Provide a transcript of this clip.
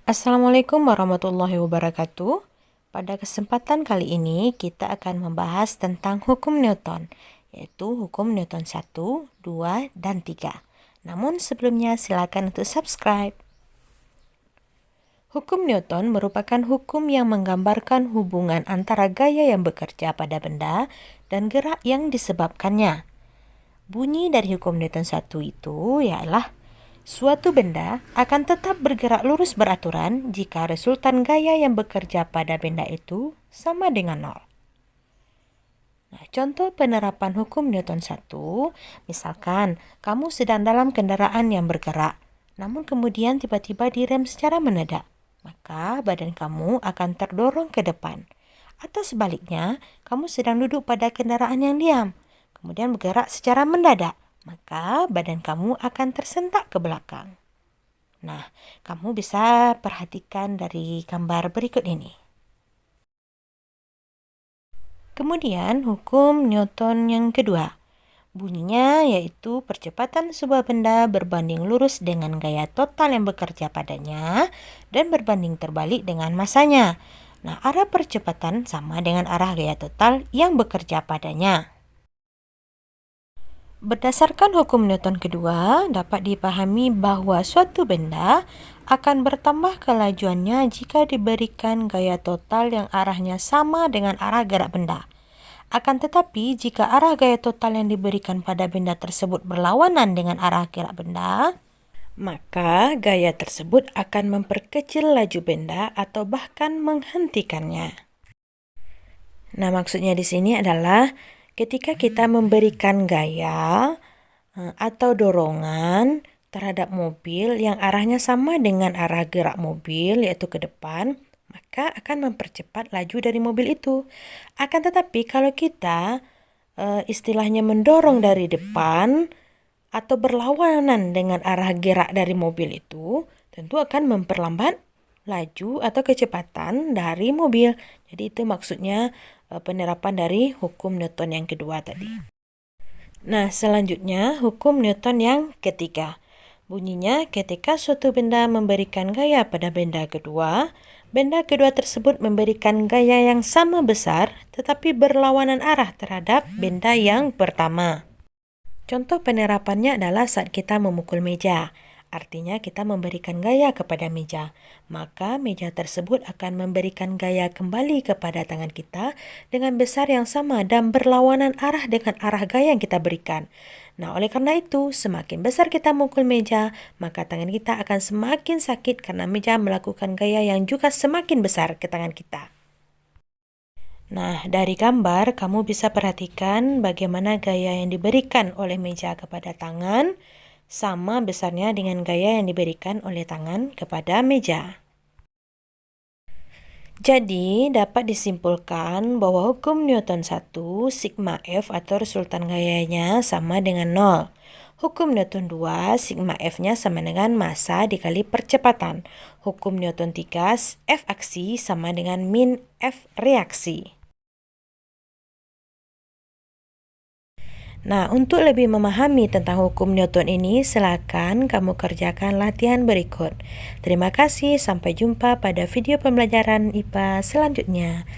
Assalamualaikum warahmatullahi wabarakatuh. Pada kesempatan kali ini kita akan membahas tentang hukum Newton, yaitu hukum Newton 1, 2, dan 3. Namun sebelumnya silakan untuk subscribe. Hukum Newton merupakan hukum yang menggambarkan hubungan antara gaya yang bekerja pada benda dan gerak yang disebabkannya. Bunyi dari hukum Newton 1 itu ialah suatu benda akan tetap bergerak lurus beraturan jika resultan gaya yang bekerja pada benda itu sama dengan nol. Nah, contoh penerapan hukum Newton 1, misalkan kamu sedang dalam kendaraan yang bergerak, namun kemudian tiba-tiba direm secara mendadak, maka badan kamu akan terdorong ke depan. Atau sebaliknya, kamu sedang duduk pada kendaraan yang diam, kemudian bergerak secara mendadak, maka badan kamu akan tersentak ke belakang. Nah, kamu bisa perhatikan dari gambar berikut ini. Kemudian, hukum Newton yang kedua. Bunyinya yaitu percepatan sebuah benda berbanding lurus dengan gaya total yang bekerja padanya dan berbanding terbalik dengan masanya. Nah, arah percepatan sama dengan arah gaya total yang bekerja padanya. Berdasarkan hukum Newton kedua, dapat dipahami bahwa suatu benda akan bertambah kelajuannya jika diberikan gaya total yang arahnya sama dengan arah gerak benda. Akan tetapi, jika arah gaya total yang diberikan pada benda tersebut berlawanan dengan arah gerak benda, maka gaya tersebut akan memperkecil laju benda atau bahkan menghentikannya. Nah, maksudnya di sini adalah ketika kita memberikan gaya atau dorongan terhadap mobil yang arahnya sama dengan arah gerak mobil, yaitu ke depan, maka akan mempercepat laju dari mobil itu. Akan tetapi kalau kita istilahnya mendorong dari depan atau berlawanan dengan arah gerak dari mobil itu, tentu akan memperlambat laju atau kecepatan dari mobil. Jadi itu maksudnya penerapan dari hukum Newton yang kedua tadi. Nah, selanjutnya hukum Newton yang ketiga. Bunyinya ketika suatu benda memberikan gaya pada benda kedua tersebut memberikan gaya yang sama besar tetapi berlawanan arah terhadap benda yang pertama. Contoh penerapannya adalah saat kita memukul meja. Artinya kita memberikan gaya kepada meja, maka meja tersebut akan memberikan gaya kembali kepada tangan kita dengan besar yang sama dan berlawanan arah dengan arah gaya yang kita berikan. Nah, oleh karena itu, semakin besar kita memukul meja, maka tangan kita akan semakin sakit karena meja melakukan gaya yang juga semakin besar ke tangan kita. Nah, dari gambar kamu bisa perhatikan bagaimana gaya yang diberikan oleh meja kepada tangan sama besarnya dengan gaya yang diberikan oleh tangan kepada meja. Jadi, dapat disimpulkan bahwa hukum Newton 1, sigma F atau resultan gayanya sama dengan 0. Hukum Newton 2, sigma F-nya sama dengan massa dikali percepatan. Hukum Newton 3, F aksi sama dengan min F reaksi. Nah, untuk lebih memahami tentang hukum Newton ini, silakan kamu kerjakan latihan berikut. Terima kasih, sampai jumpa pada video pembelajaran IPA selanjutnya.